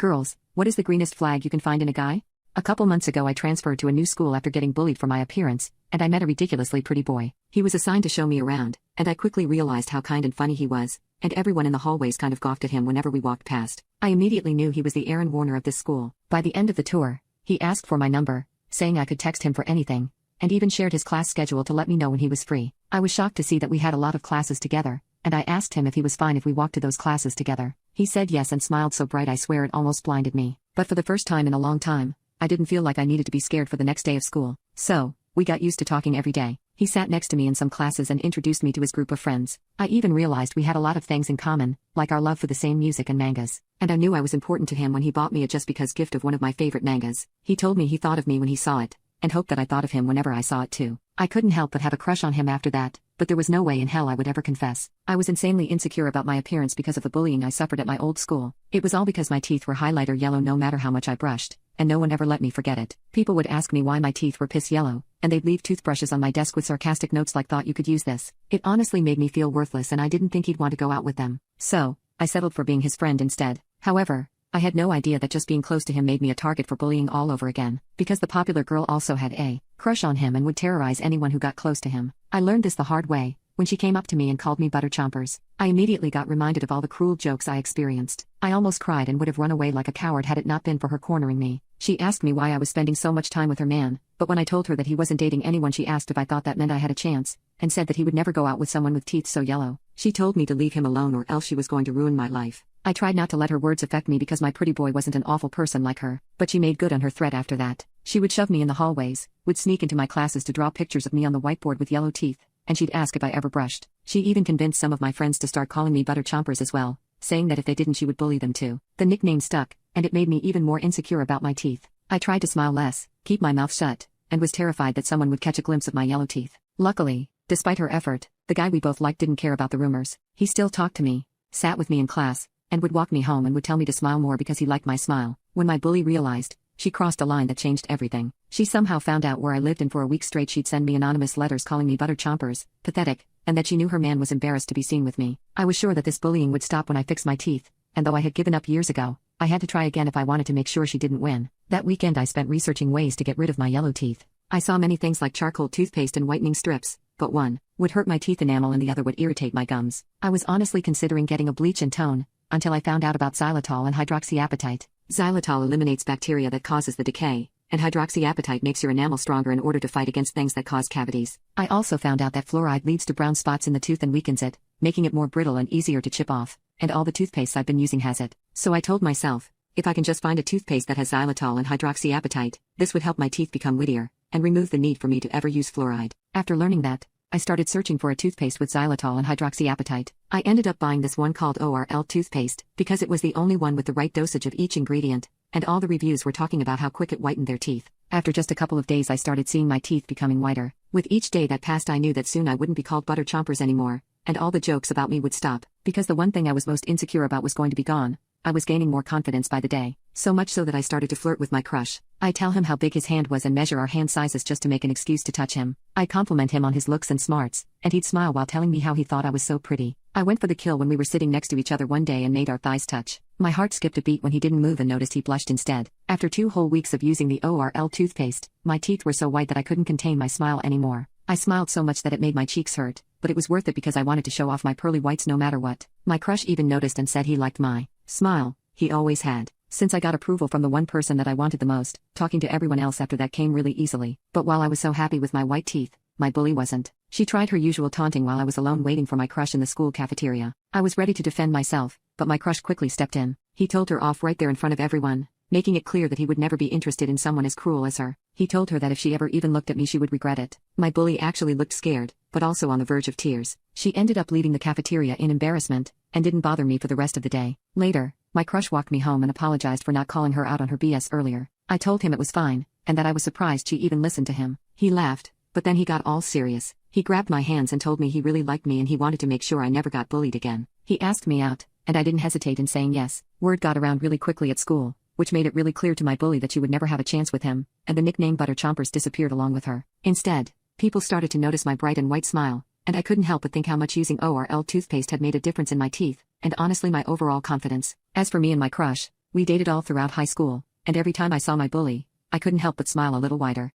Girls, what is the greenest flag you can find in a guy? A couple months ago I transferred to a new school after getting bullied for my appearance, and I met a ridiculously pretty boy. He was assigned to show me around, and I quickly realized how kind and funny he was, and everyone in the hallways kind of gawked at him whenever we walked past. I immediately knew he was the Aaron Warner of this school. By the end of the tour, he asked for my number, saying I could text him for anything, and even shared his class schedule to let me know when he was free. I was shocked to see that we had a lot of classes together, and I asked him if he was fine if we walked to those classes together. He said yes and smiled so bright I swear it almost blinded me. But for the first time in a long time, I didn't feel like I needed to be scared for the next day of school. So, we got used to talking every day. He sat next to me in some classes and introduced me to his group of friends. I even realized we had a lot of things in common, like our love for the same music and mangas. And I knew I was important to him when he bought me a just because gift of one of my favorite mangas. He told me he thought of me when he saw it, and hoped that I thought of him whenever I saw it too. I couldn't help but have a crush on him after that, but there was no way in hell I would ever confess. I was insanely insecure about my appearance because of the bullying I suffered at my old school. It was all because my teeth were highlighter yellow no matter how much I brushed, and no one ever let me forget it. People would ask me why my teeth were piss yellow, and they'd leave toothbrushes on my desk with sarcastic notes like "thought you could use this." It honestly made me feel worthless and I didn't think he'd want to go out with them. So, I settled for being his friend instead. However, I had no idea that just being close to him made me a target for bullying all over again, because the popular girl also had a crush on him and would terrorize anyone who got close to him. I learned this the hard way, when she came up to me and called me butter chompers. I immediately got reminded of all the cruel jokes I experienced. I almost cried and would have run away like a coward had it not been for her cornering me. She asked me why I was spending so much time with her man, but when I told her that he wasn't dating anyone she asked if I thought that meant I had a chance, and said that he would never go out with someone with teeth so yellow. She told me to leave him alone or else she was going to ruin my life. I tried not to let her words affect me because my pretty boy wasn't an awful person like her, but she made good on her threat after that. She would shove me in the hallways, would sneak into my classes to draw pictures of me on the whiteboard with yellow teeth, and she'd ask if I ever brushed. She even convinced some of my friends to start calling me butter chompers as well, saying that if they didn't she would bully them too. The nickname stuck, and it made me even more insecure about my teeth. I tried to smile less, keep my mouth shut, and was terrified that someone would catch a glimpse of my yellow teeth. Luckily, despite her effort, the guy we both liked didn't care about the rumors. He still talked to me, sat with me in class, and would walk me home and would tell me to smile more because he liked my smile. When my bully realized, she crossed a line that changed everything. She somehow found out where I lived and for a week straight she'd send me anonymous letters calling me butter chompers, pathetic, and that she knew her man was embarrassed to be seen with me. I was sure that this bullying would stop when I fixed my teeth, and though I had given up years ago, I had to try again if I wanted to make sure she didn't win. That weekend I spent researching ways to get rid of my yellow teeth. I saw many things like charcoal toothpaste and whitening strips, but one would hurt my teeth enamel and the other would irritate my gums. I was honestly considering getting a bleach and tone, until I found out about xylitol and hydroxyapatite. Xylitol eliminates bacteria that causes the decay, and hydroxyapatite makes your enamel stronger in order to fight against things that cause cavities. I also found out that fluoride leads to brown spots in the tooth and weakens it, making it more brittle and easier to chip off, and all the toothpastes I've been using has it. So I told myself, if I can just find a toothpaste that has xylitol and hydroxyapatite, this would help my teeth become whittier, and remove the need for me to ever use fluoride. After learning that, I started searching for a toothpaste with xylitol and hydroxyapatite. I ended up buying this one called ORL toothpaste, because it was the only one with the right dosage of each ingredient, and all the reviews were talking about how quick it whitened their teeth. After just a couple of days I started seeing my teeth becoming whiter. With each day that passed I knew that soon I wouldn't be called butter chompers anymore, and all the jokes about me would stop, because the one thing I was most insecure about was going to be gone. I was gaining more confidence by the day, so much so that I started to flirt with my crush. I tell him how big his hand was and measure our hand sizes just to make an excuse to touch him. I compliment him on his looks and smarts, and he'd smile while telling me how he thought I was so pretty. I went for the kill when we were sitting next to each other one day and made our thighs touch. My heart skipped a beat when he didn't move and noticed he blushed instead. After 2 whole weeks of using the ORL toothpaste, my teeth were so white that I couldn't contain my smile anymore. I smiled so much that it made my cheeks hurt, but it was worth it because I wanted to show off my pearly whites no matter what. My crush even noticed and said he liked my smile. He always had. Since I got approval from the one person that I wanted the most, talking to everyone else after that came really easily. But while I was so happy with my white teeth, my bully wasn't. She tried her usual taunting while I was alone waiting for my crush in the school cafeteria. I was ready to defend myself, but my crush quickly stepped in. He told her off right there in front of everyone, making it clear that he would never be interested in someone as cruel as her. He told her that if she ever even looked at me she would regret it. My bully actually looked scared, but also on the verge of tears. She ended up leaving the cafeteria in embarrassment, and didn't bother me for the rest of the day. Later, my crush walked me home and apologized for not calling her out on her BS earlier. I told him it was fine, and that I was surprised she even listened to him. He laughed, but then he got all serious. He grabbed my hands and told me he really liked me and he wanted to make sure I never got bullied again. He asked me out, and I didn't hesitate in saying yes. Word got around really quickly at school, which made it really clear to my bully that she would never have a chance with him, and the nickname butter chompers disappeared along with her. Instead, people started to notice my bright and white smile, and I couldn't help but think how much using ORL toothpaste had made a difference in my teeth, and honestly my overall confidence. As for me and my crush, We dated all throughout high school, and every time I saw my bully, I couldn't help but smile a little wider.